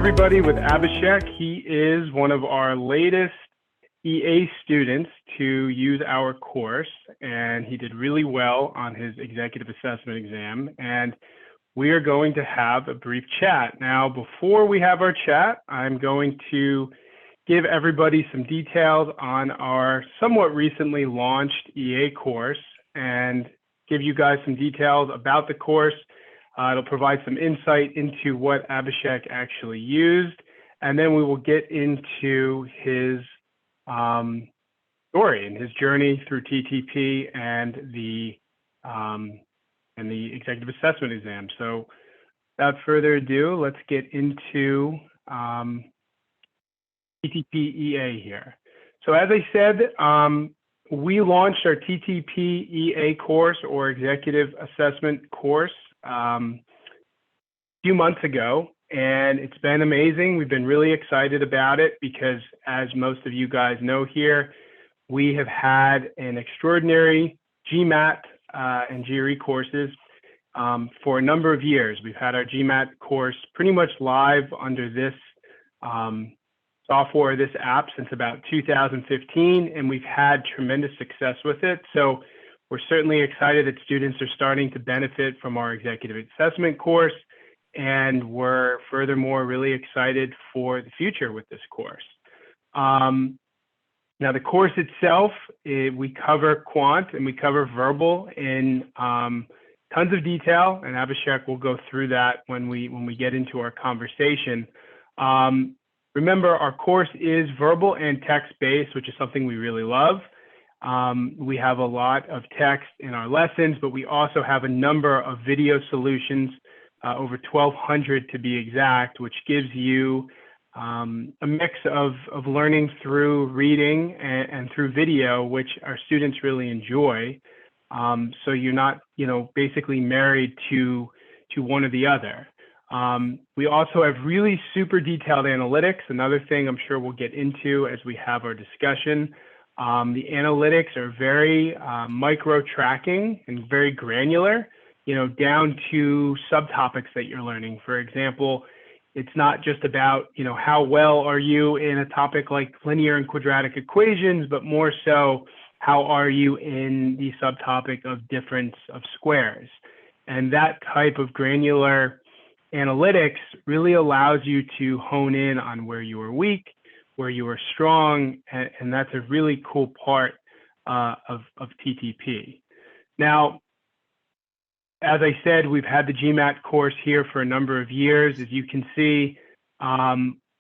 everybody with Abhishek. He is one of our latest EA students to use our course, and he did really well on his executive assessment exam. And we are going to have a brief chat. Now, before we have our chat, I'm going to give everybody some details on our somewhat recently launched EA course and give you guys some details about the course. It'll provide some insight into what Abhishek actually used, and then we will get into his story and his journey through TTP and the executive assessment exam. So without further ado, let's get into TTP EA here. So as I said, we launched our TTP EA course, or executive assessment course, a few months ago, and it's been amazing. We've been really excited about it because, as most of you guys know here, we have had an extraordinary GMAT and GRE courses for a number of years. We've had our GMAT course pretty much live under this software, this app, since about 2015, and we've had tremendous success with it. So we're certainly excited that students are starting to benefit from our executive assessment course, and we're furthermore really excited for the future with this course. Now, the course itself, we cover quant and we cover verbal in tons of detail, and Abhishek will go through that when we get into our conversation. Remember, our course is verbal and text-based, which is something we really love. We have a lot of text in our lessons, but we also have a number of video solutions, over 1,200 to be exact, which gives you a mix of learning through reading and through video, which our students really enjoy. So you're not, basically married to one or the other. We also have really super detailed analytics, another thing I'm sure we'll get into as we have our discussion. The analytics are very micro tracking and very granular, down to subtopics that you're learning. For example, it's not just about, how well are you in a topic like linear and quadratic equations, but more so, how are you in the subtopic of difference of squares? And that type of granular analytics really allows you to hone in on where you are weak, where you are strong, and that's a really cool part of TTP. Now, as I said, we've had the GMAT course here for a number of years. As you can see,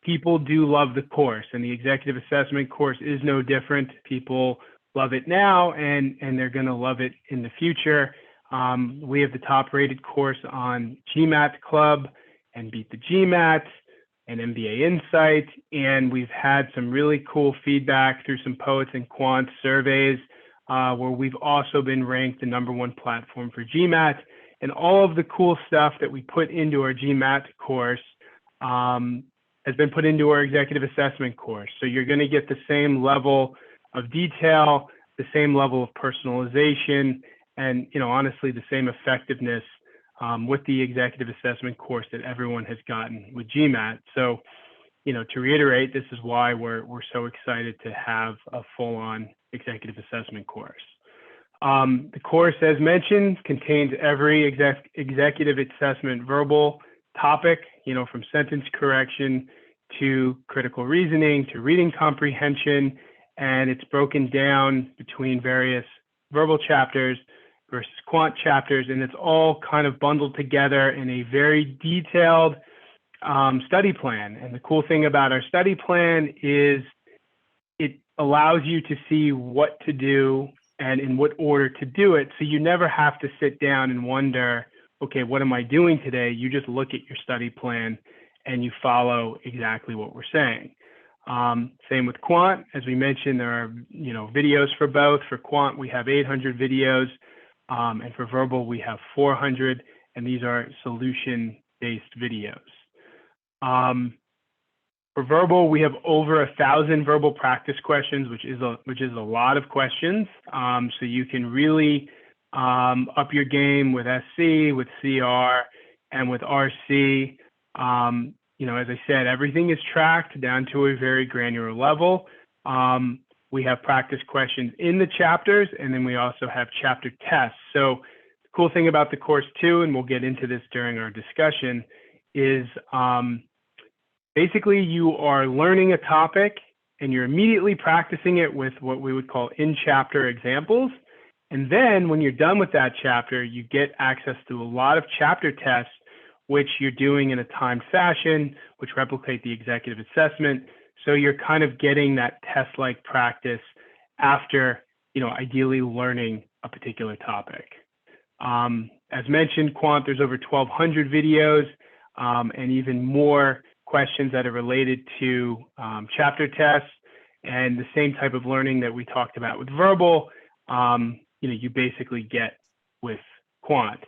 people do love the course, and the executive assessment course is no different. People love it now, and they're going to love it in the future. We have the top-rated course on GMAT Club and Beat the GMAT and MBA Insight, and we've had some really cool feedback through some Poets and Quants surveys, where we've also been ranked the #1 platform for GMAT. And all of the cool stuff that we put into our GMAT course has been put into our executive assessment course. So you're going to get the same level of detail, the same level of personalization, and honestly, the same effectiveness with the executive assessment course that everyone has gotten with GMAT. So, to reiterate, this is why we're so excited to have a full-on executive assessment course. The course, as mentioned, contains every executive assessment verbal topic, from sentence correction to critical reasoning to reading comprehension, and it's broken down between various verbal chapters versus quant chapters, and it's all kind of bundled together in a very detailed study plan. And the cool thing about our study plan is it allows you to see what to do and in what order to do it, so you never have to sit down and wonder, okay, what am I doing today? You just look at your study plan and you follow exactly what we're saying. Same with quant. As we mentioned, there are videos for both. For quant, we have 800 videos. And for verbal, we have 400, and these are solution-based videos. For verbal, we have over 1,000 verbal practice questions, which is a lot of questions. So you can really up your game with SC, with CR, and with RC. as I said, everything is tracked down to a very granular level. We have practice questions in the chapters, and then we also have chapter tests. So the cool thing about the course too, and we'll get into this during our discussion, is basically you are learning a topic and you're immediately practicing it with what we would call in-chapter examples. And then when you're done with that chapter, you get access to a lot of chapter tests, which you're doing in a timed fashion, which replicate the executive assessment. So you're kind of getting that test-like practice after, ideally learning a particular topic. As mentioned, Quant, there's over 1,200 videos and even more questions that are related to chapter tests, and the same type of learning that we talked about with verbal, you basically get with Quant.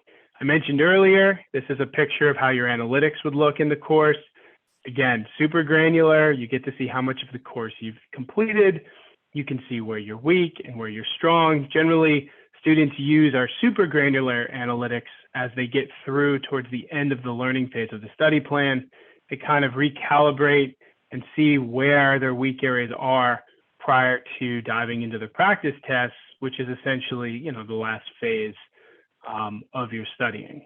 I mentioned earlier, this is a picture of how your analytics would look in the course. Again, super granular. You get to see how much of the course you've completed. You can see where you're weak and where you're strong. Generally, students use our super granular analytics as they get through towards the end of the learning phase of the study plan. They kind of recalibrate and see where their weak areas are prior to diving into the practice tests, which is essentially, the last phase of your studying.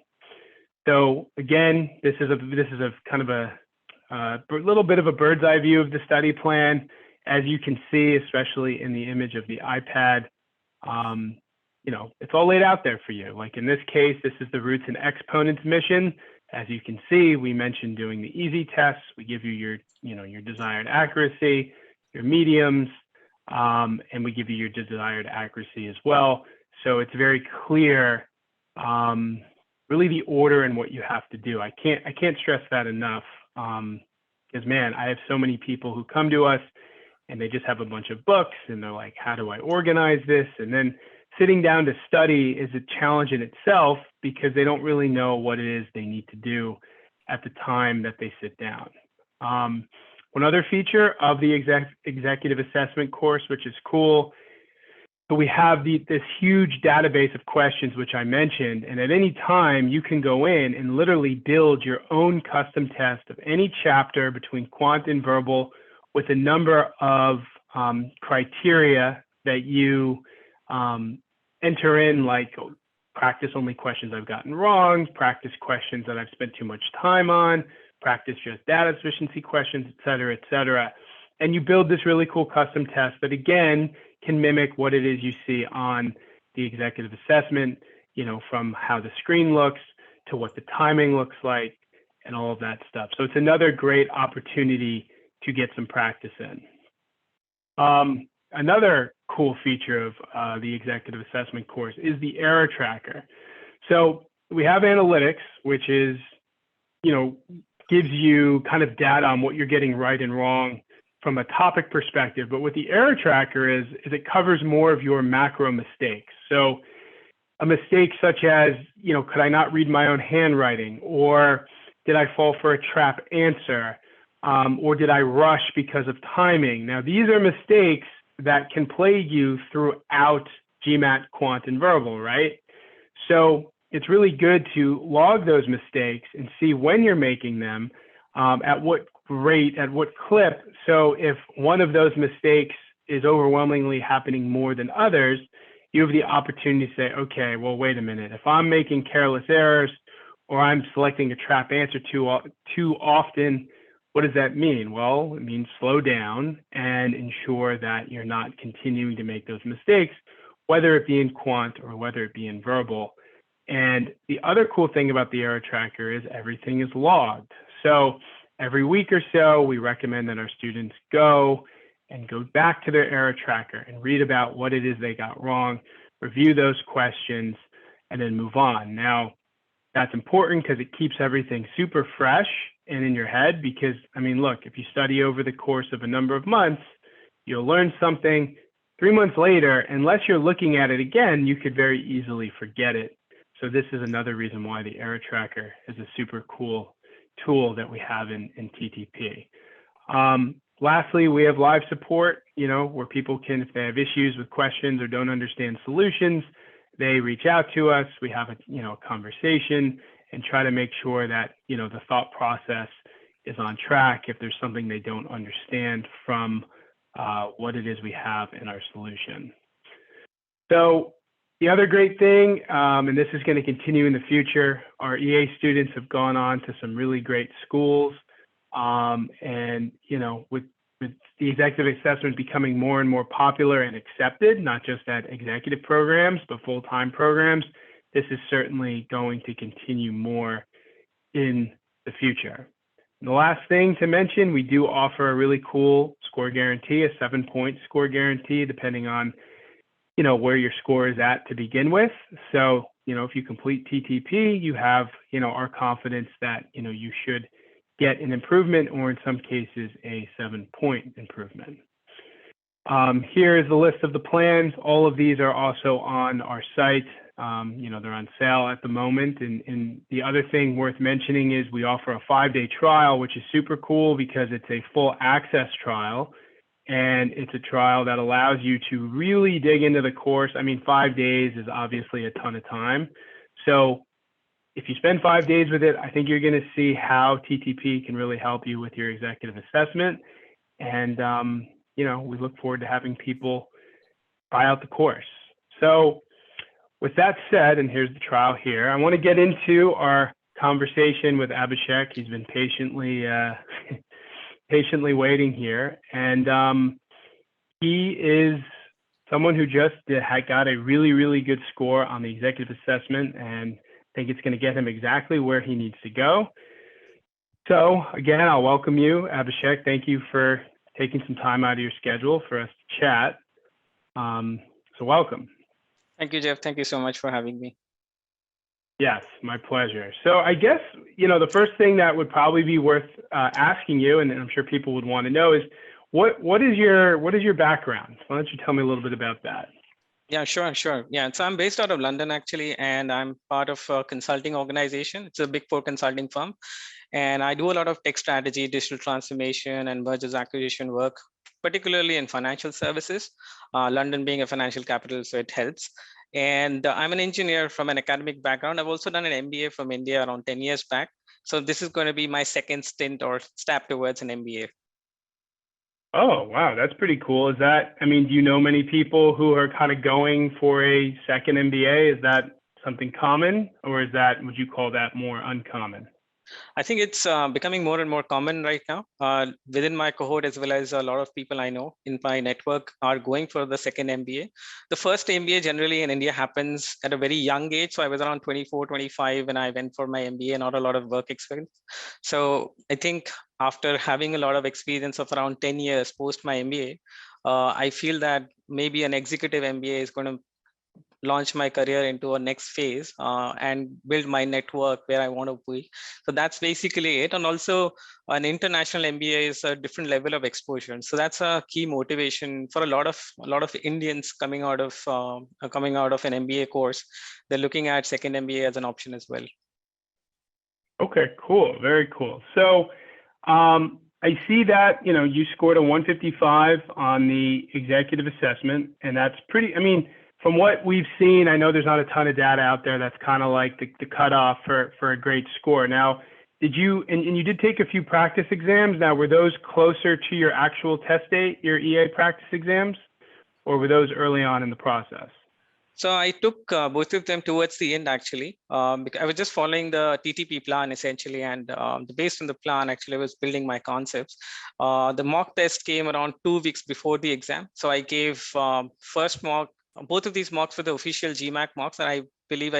So again, this is a kind of a little bit of a bird's eye view of the study plan. As you can see, especially in the image of the iPad, it's all laid out there for you. Like in this case, this is the roots and exponents mission. As you can see, we mentioned doing the easy tests. We give you your desired accuracy, your mediums, and we give you your desired accuracy as well. So it's very clear, really the order and what you have to do. I can't stress that enough. Because man, I have so many people who come to us and they just have a bunch of books and they're like, how do I organize this? And then sitting down to study is a challenge in itself because they don't really know what it is they need to do at the time that they sit down. One other feature of the executive assessment course, which is cool, so we have this huge database of questions, which I mentioned, and at any time you can go in and literally build your own custom test of any chapter between quant and verbal with a number of criteria that you enter in, like practice only questions I've gotten wrong, practice questions that I've spent too much time on, practice just data sufficiency questions, et cetera, and you build this really cool custom test that again can mimic what it is you see on the executive assessment, from how the screen looks to what the timing looks like and all of that stuff. So it's another great opportunity to get some practice in. Another cool feature of the executive assessment course is the error tracker. So we have analytics, which is, gives you kind of data on what you're getting right and wrong from a topic perspective. But what the error tracker is it covers more of your macro mistakes. So a mistake such as, could I not read my own handwriting? Or did I fall for a trap answer? Or did I rush because of timing? Now, these are mistakes that can plague you throughout GMAT, quant, and verbal, right? So it's really good to log those mistakes and see when you're making them, at what rate, at what clip. So if one of those mistakes is overwhelmingly happening more than others, you have the opportunity to say, okay, well, wait a minute. If I'm making careless errors or I'm selecting a trap answer too often, what does that mean? Well, it means slow down and ensure that you're not continuing to make those mistakes, whether it be in quant or whether it be in verbal. And the other cool thing about the error tracker is everything is logged. So every week or so, we recommend that our students go back to their error tracker and read about what it is they got wrong, review those questions, and then move on. Now, that's important because it keeps everything super fresh and in your head because, look, if you study over the course of a number of months, you'll learn something 3 months later, unless you're looking at it again, you could very easily forget it. So this is another reason why the error tracker is a super cool tool that we have in TTP. Lastly, we have live support, where people can, if they have issues with questions or don't understand solutions, they reach out to us. We have a conversation and try to make sure that, the thought process is on track, if there's something they don't understand from what it is we have in our solution. So the other great thing, and this is going to continue in the future, our EA students have gone on to some really great schools. And, you know, with the executive assessment becoming more and more popular and accepted, not just at executive programs, but full-time programs, this is certainly going to continue more in the future. And the last thing to mention, we do offer a really cool score guarantee, a 7-point score guarantee, depending on, you know, where your score is at to begin with. So, you know, if you complete TTP, you have, you know, our confidence that, you know, you should get an improvement, or in some cases, a 7-point improvement. Here is the list of the plans. All of these are also on our site. You know, they're on sale at the moment. And the other thing worth mentioning is we offer a 5-day trial, which is super cool because it's a full access trial. And it's a trial that allows you to really dig into the course. I mean, 5 days is obviously a ton of time. So if you spend 5 days with it, I think you're going to see how TTP can really help you with your executive assessment. And, you know, we look forward to having people try out the course. So with that said, and here's the trial here, I want to get into our conversation with Abhishek. He's been patiently waiting here. And he is someone who just got a really, really good score on the executive assessment, and I think it's going to get him exactly where he needs to go. So again, I'll welcome you, Abhishek. Thank you for taking some time out of your schedule for us to chat. So welcome. Thank you, Jeff. Thank you so much for having me. Yes, my pleasure. So I guess, you know, the first thing that would probably be worth asking you, and I'm sure people would want to know, is what is your background? Why don't you tell me a little bit about that? Yeah, sure. Yeah, so I'm based out of London actually, and I'm part of a consulting organization. It's a Big Four consulting firm, and I do a lot of tech strategy, digital transformation, and mergers acquisition work, particularly in financial services. London being a financial capital, so it helps. And I'm an engineer from an academic background. I've also done an MBA from India around 10 years back. So this is going to be my second stint or step towards an MBA. Oh, wow, that's pretty cool. Is that, I mean, do you know many people who are kind of going for a second MBA? Is that something common, or would you call that more uncommon? I think it's becoming more and more common right now. Within my cohort, as well as a lot of people I know in my network, are going for the second MBA. The first MBA generally in India happens at a very young age. So I was around 24, 25 when I went for my MBA, not a lot of work experience. So I think after having a lot of experience of around 10 years post my MBA, I feel that maybe an executive MBA is going to launch my career into a next phase and build my network where I want to be. So that's basically it. And also an international MBA is a different level of exposure. So that's a key motivation for a lot of Indians coming out of an MBA course. They're looking at second MBA as an option as well. Okay, cool. Very cool. So I see that, you know, you scored a 155 on the executive assessment, and that's pretty, I mean, from what we've seen, I know there's not a ton of data out there that's kind of like the cutoff for a great score. Now, did you, and you did take a few practice exams. Now, were those closer to your actual test date, your EA practice exams, or were those early on in the process? So I took both of them towards the end, actually, because I was just following the TTP plan essentially, and based on the plan, actually, I was building my concepts. The mock test came around 2 weeks before the exam. So I gave first mock. Both of these mocks were the official GMAT mocks, and I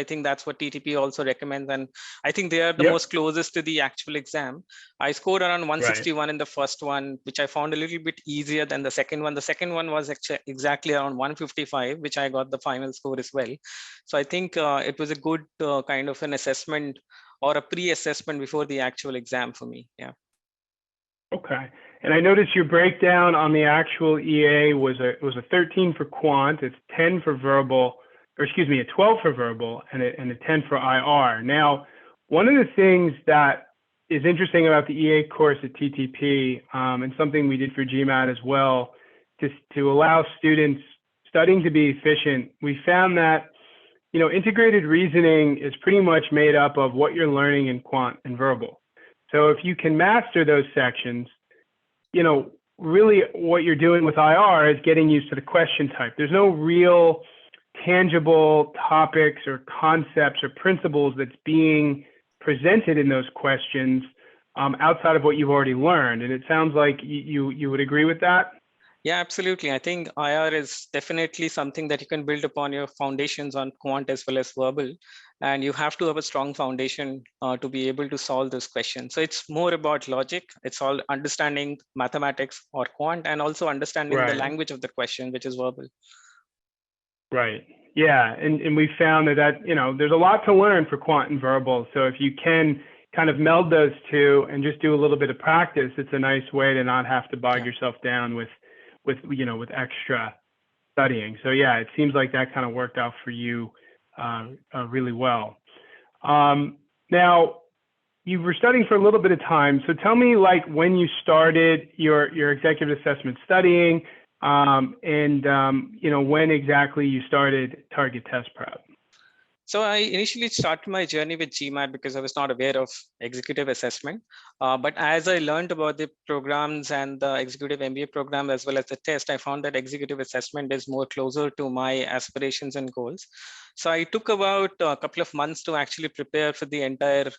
think that's what TTP also recommends. And I think they are the most closest to the actual exam. I scored around 161 in the first one, which I found a little bit easier than the second one. The second one was actually exactly around 155, which I got the final score as well. So I think it was a good kind of an assessment or a pre-assessment before the actual exam for me. Yeah. Okay. And I noticed your breakdown on the actual EA was a 13 for quant, it's 10 for verbal, or excuse me, a 12 for verbal and a 10 for IR. Now, one of the things that is interesting about the EA course at TTP, and something we did for GMAT as well, to allow students studying to be efficient, we found that, you know, integrated reasoning is pretty much made up of what you're learning in quant and verbal. So if you can master those sections, really what you're doing with IR is getting used to the question type. There's no real tangible topics or concepts or principles that's being presented in those questions outside of what you've already learned. And it sounds like you would agree with that? Yeah, absolutely. I think IR is definitely something that you can build upon your foundations on quant as well as verbal. And you have to have a strong foundation to be able to solve those questions. So it's more about logic. It's all understanding mathematics or quant, and also understanding the language of the question, which is verbal. Right. Yeah. And we found that, there's a lot to learn for quant and verbal. So if you can kind of meld those two and just do a little bit of practice, it's a nice way to not have to bog yourself down with extra studying. So yeah, it seems like that kind of worked out for you really well. Now, you were studying for a little bit of time. So tell me, like, when you started your executive assessment studying, and when exactly you started target test prep. So I initially started my journey with GMAT because I was not aware of executive assessment. But as I learned about the programs and the executive MBA program, as well as the test, I found that executive assessment is more closer to my aspirations and goals. So I took about a couple of months to actually prepare for the entire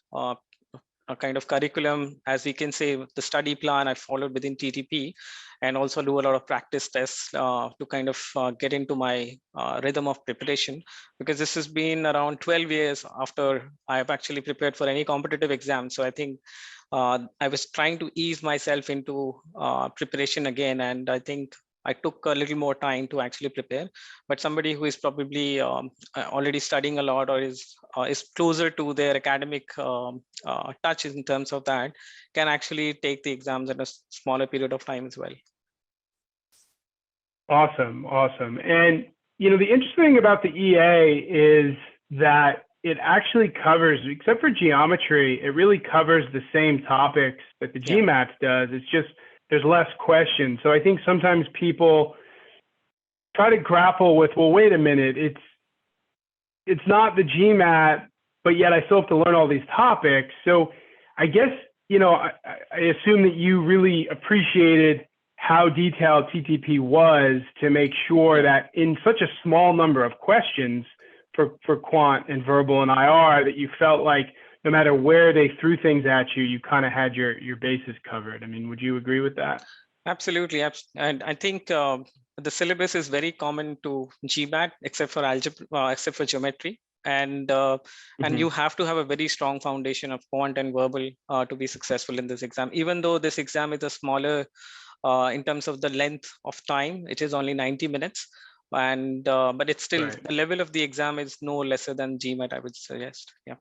kind of curriculum, as we can say, the study plan I followed within TTP, and also do a lot of practice tests to kind of get into my rhythm of preparation, because this has been around 12 years after I've actually prepared for any competitive exam. So I think I was trying to ease myself into preparation again, and I think I took a little more time to actually prepare. But somebody who is probably already studying a lot, or is closer to their academic touch in terms of that, can actually take the exams in a smaller period of time as well. Awesome. And the interesting thing about the EA is that it actually covers, except for geometry, it really covers the same topics that the GMAT does. It's just there's less questions. So I think sometimes people try to grapple with, well, wait a minute, it's not the GMAT, but yet I still have to learn all these topics. So I guess, I assume that you really appreciated how detailed TTP was to make sure that in such a small number of questions for quant and verbal and IR, that you felt like no matter where they threw things at you, you kind of had your bases covered. I mean, would you agree with that? Absolutely. And I think the syllabus is very common to GMAT, except for algebra, except for geometry. And you have to have a very strong foundation of quant and verbal to be successful in this exam. Even though this exam is a smaller in terms of the length of time, it is only 90 minutes. And but it's still, the level of the exam is no lesser than GMAT, I would suggest. Yeah.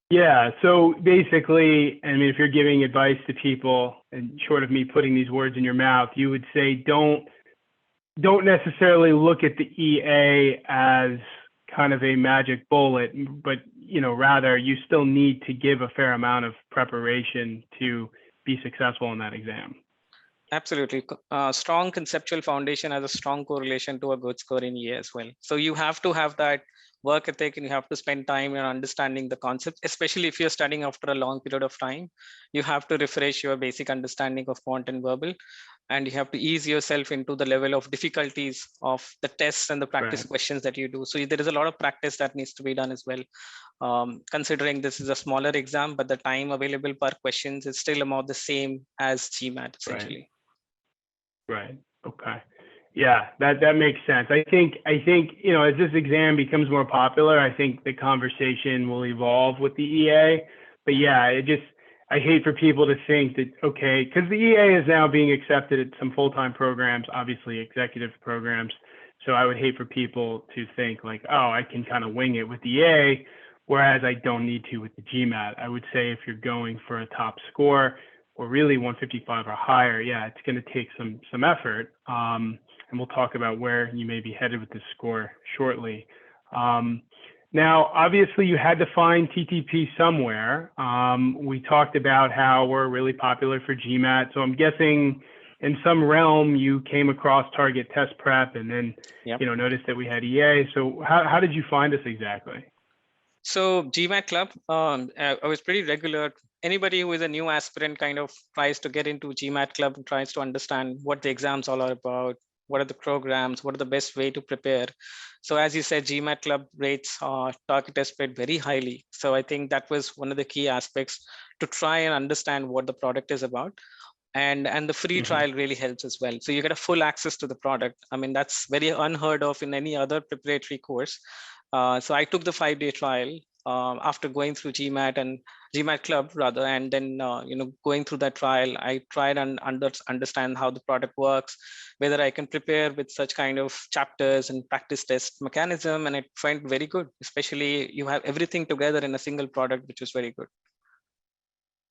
Yeah. So basically, I mean, if you're giving advice to people, and short of me putting these words in your mouth, you would say don't necessarily look at the EA as kind of a magic bullet, but rather you still need to give a fair amount of preparation to be successful in that exam. Absolutely. Strong conceptual foundation has a strong correlation to a good score in EA as well. So you have to have that work ethic, and you have to spend time in understanding the concepts, especially if you're studying after a long period of time. You have to refresh your basic understanding of quant and verbal, and you have to ease yourself into the level of difficulties of the tests and the practice questions that you do. So there is a lot of practice that needs to be done as well. Considering this is a smaller exam, but the time available per questions is still about the same as GMAT, essentially. Right. Okay. Yeah, that makes sense. I think as this exam becomes more popular, I think the conversation will evolve with the EA. But yeah, I hate for people to think that, okay, because the EA is now being accepted at some full-time programs, obviously executive programs. So I would hate for people to think like, oh, I can kind of wing it with the EA, whereas I don't need to with the GMAT. I would say if you're going for a top score, or really 155 or higher, yeah, it's going to take some effort. And we'll talk about where you may be headed with this score shortly. Now, obviously, you had to find TTP somewhere. We talked about how we're really popular for GMAT. So I'm guessing in some realm you came across target test prep, and then noticed that we had EA. So how did you find us exactly? So GMAT Club, I was pretty regular. Anybody who is a new aspirant kind of tries to get into GMAT Club and tries to understand what the exams all are about, what are the programs, what are the best way to prepare. So as you said, GMAT Club rates target test spread very highly. So I think that was one of the key aspects to try and understand what the product is about. And the free trial really helps as well. So you get a full access to the product. I mean, that's very unheard of in any other preparatory course. So I took the 5-day trial after going through GMAT and GMAT Club rather, and then going through that trial, I tried and understand how the product works, whether I can prepare with such kind of chapters and practice test mechanism, and it felt very good. Especially you have everything together in a single product, which was very good.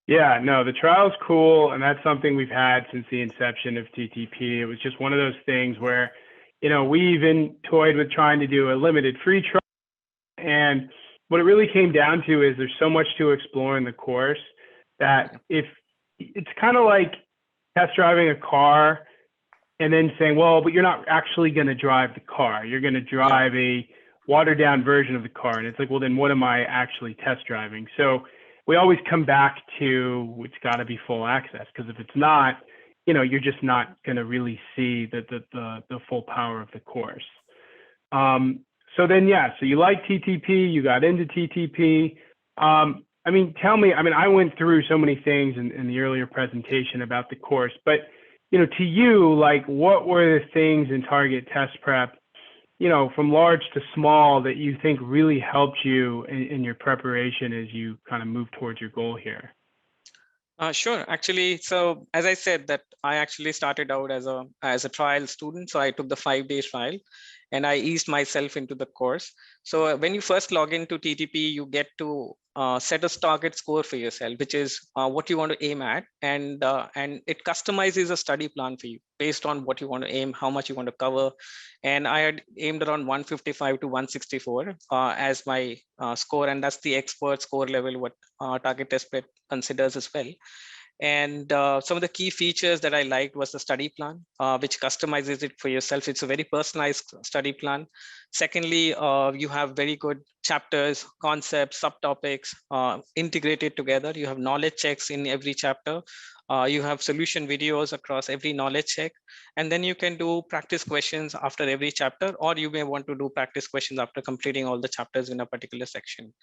Yeah, no, the trial's cool, and that's something we've had since the inception of TTP. It was just one of those things where, we even toyed with trying to do a limited free trial. And what it really came down to is there's so much to explore in the course that if it's kind of like test driving a car and then saying, well, but you're not actually going to drive the car. You're going to drive a watered down version of the car. And it's like, well, then what am I actually test driving? So we always come back to it's got to be full access, because if it's not, you're just not going to really see the full power of the course. So then, so you like TTP, you got into TTP. Tell me, I went through so many things in the earlier presentation about the course, but, to you, like, what were the things in target test prep, from large to small, that you think really helped you in your preparation as you kind of move towards your goal here? Sure. Actually, so as I said, that I actually started out as a trial student. So I took the 5-day trial and I eased myself into the course. So when you first log into TTP, you get to set a target score for yourself, which is what you want to aim at. And it customizes a study plan for you based on what you want to aim, how much you want to cover. And I had aimed around 155 to 164 as my score. And that's the expert score level, what target test prep considers as well. And some of the key features that I liked was the study plan, which customizes it for yourself. It's a very personalized study plan. Secondly, you have very good chapters, concepts, subtopics integrated together. You have knowledge checks in every chapter. You have solution videos across every knowledge check. And then you can do practice questions after every chapter, or you may want to do practice questions after completing all the chapters in a particular section.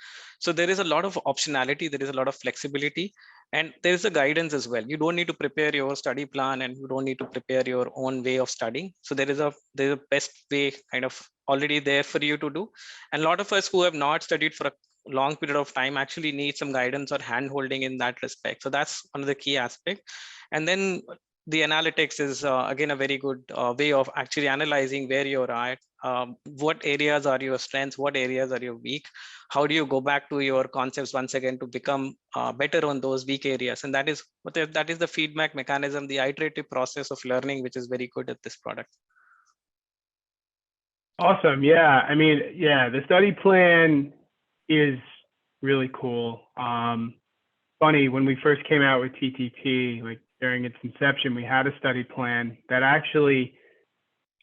So there is a lot of optionality. There is a lot of flexibility. And there is a guidance as well. You don't need to prepare your study plan, and you don't need to prepare your own way of studying. So there's a best way kind of already there for you to do. And a lot of us who have not studied for a long period of time actually need some guidance or hand holding in that respect. So that's one of the key aspects. And then the analytics is again a very good way of actually analyzing where you're at, what areas are your strengths, what areas are your weak, how do you go back to your concepts once again to become better on those weak areas. And that is the feedback mechanism, the iterative process of learning, which is very good at this product. Awesome. Yeah, the study plan is really cool. Funny, when we first came out with TTP, like during its inception, we had a study plan that actually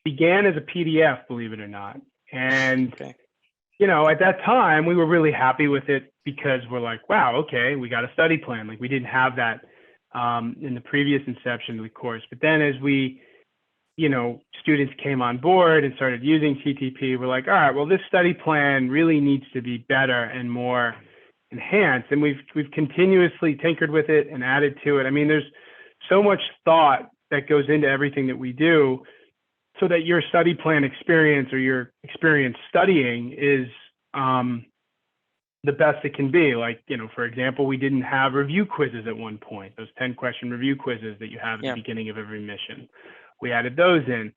began as a PDF, believe it or not. And, at that time, we were really happy with it because we're like, wow, okay, we got a study plan. Like, we didn't have that in the previous inception of the course. But then as we, students came on board and started using TTP, we're like, all right, well, this study plan really needs to be better and more enhanced. And we've continuously tinkered with it and added to it. There's so much thought that goes into everything that we do, so that your study plan experience or your experience studying is the best it can be. Like, for example, we didn't have review quizzes at one point, those 10-question review quizzes that you have at the beginning of every mission. We added those in,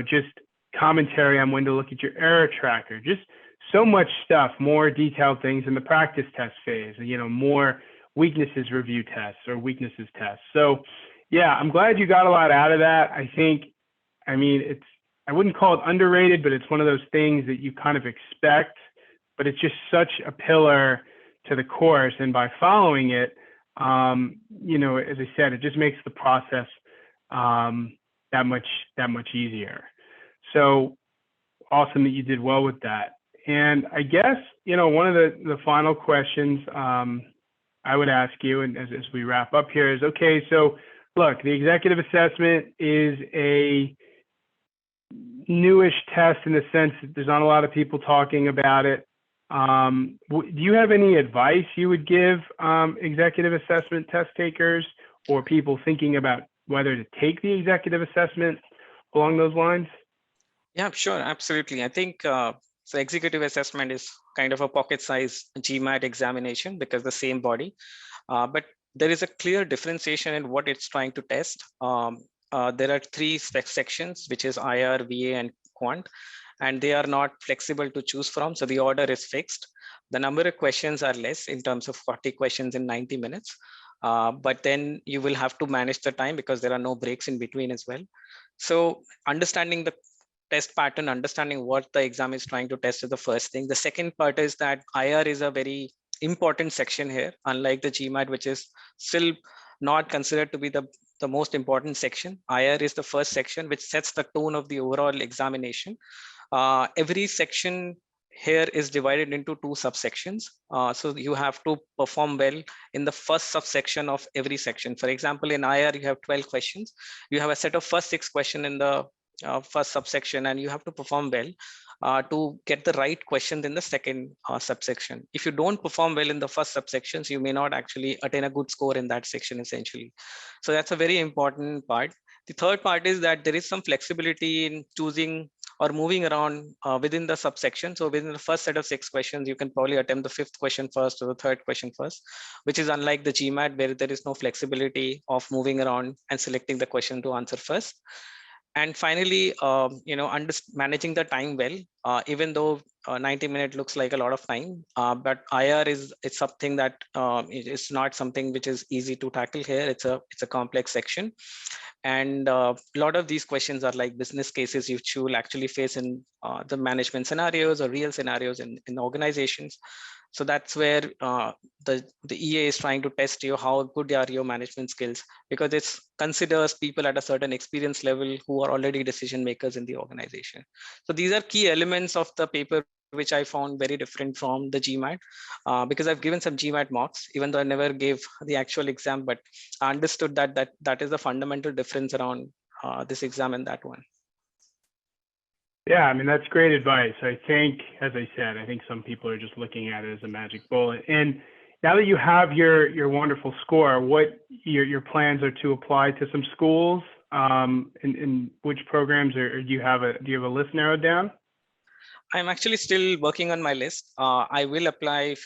just commentary on when to look at your error tracker, just so much stuff, more detailed things in the practice test phase, more weaknesses review tests or weaknesses tests. So yeah, I'm glad you got a lot out of that. I think, I wouldn't call it underrated, but it's one of those things that you kind of expect, but it's just such a pillar to the course. And by following it, as I said, it just makes the process that much easier. So awesome that you did well with that. And I guess, one of the final questions I would ask you, and as we wrap up here, is, okay, so look, the executive assessment is a newish test in the sense that there's not a lot of people talking about it. Do you have any advice you would give executive assessment test takers or people thinking about whether to take the executive assessment along those lines? Yeah, sure, absolutely. I think so executive assessment is kind of a pocket-sized GMAT examination because the same body, but there is a clear differentiation in what it's trying to test. There are three sections, which is IR, VA, and Quant, and they are not flexible to choose from. So the order is fixed. The number of questions are less in terms of 40 questions in 90 minutes. But then you will have to manage the time because there are no breaks in between as well. So understanding the test pattern, understanding what the exam is trying to test is the first thing. The second part is that IR is a very important section here, unlike the GMAT, which is still not considered to be the most important section. IR is the first section, which sets the tone of the overall examination. Every section here is divided into two subsections. So you have to perform well in the first subsection of every section. For example, in IR, you have 12 questions. You have a set of first 6 questions in the first subsection, and you have to perform well to get the right questions in the second subsection. If you don't perform well in the first subsections, you may not actually attain a good score in that section, essentially. So that's a very important part. The third part is that there is some flexibility in choosing or moving around within the subsection. So within the first set of 6 questions, you can probably attempt the 5th question first or the 3rd question first, which is unlike the GMAT, where there is no flexibility of moving around and selecting the question to answer first. And finally, managing the time well, even though 90 minutes looks like a lot of time, but IR it's something that it's not something which is easy to tackle here. It's a complex section. And a lot of these questions are like business cases which you will actually face in the management scenarios or real scenarios in organizations. So that's where the EA is trying to test you, how good are your management skills, because it considers people at a certain experience level who are already decision makers in the organization. So these are key elements of the paper which I found very different from the GMAT, because I've given some GMAT mocks, even though I never gave the actual exam, but I understood that is the fundamental difference around this exam and that one. Yeah, I mean, that's great advice. I think, as I said, I think some people are just looking at it as a magic bullet. And now that you have your wonderful score, what your plans are to apply to some schools, and which programs, or do you have a list narrowed down? I'm actually still working on my list. I will apply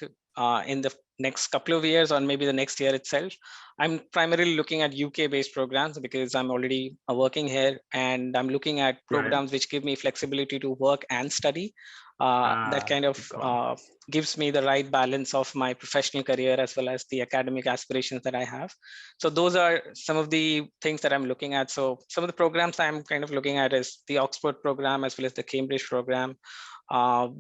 in the next couple of years or maybe the next year itself. I'm primarily looking at UK-based programs because I'm already working here, and I'm looking at programs which give me flexibility to work and study. That kind of gives me the right balance of my professional career as well as the academic aspirations that I have. So those are some of the things that I'm looking at. So some of the programs I'm kind of looking at is the Oxford program as well as the Cambridge program,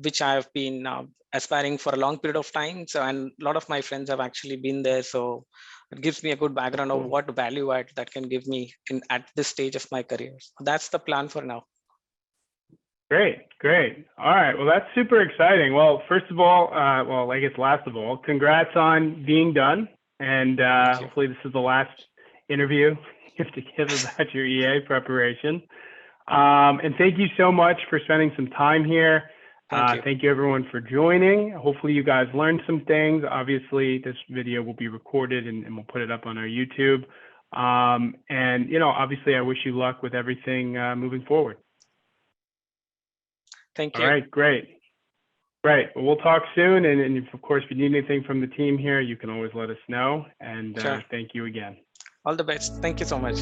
which I've been aspiring for a long period of time. So, and a lot of my friends have actually been there. So it gives me a good background of what value add that can give me at this stage of my career. So that's the plan for now. Great. All right. Well, that's super exciting. Well, first of all, well, I guess last of all, congrats on being done. And hopefully this is the last interview you have to give about your EA preparation. And thank you so much for spending some time here. Thank you everyone for joining. Hopefully you guys learned some things. Obviously this video will be recorded and we'll put it up on our YouTube. And obviously I wish you luck with everything moving forward. Thank you. All right, great. Well, we'll talk soon. And of course, if you need anything from the team here, you can always let us know. And thank you again. All the best. Thank you so much.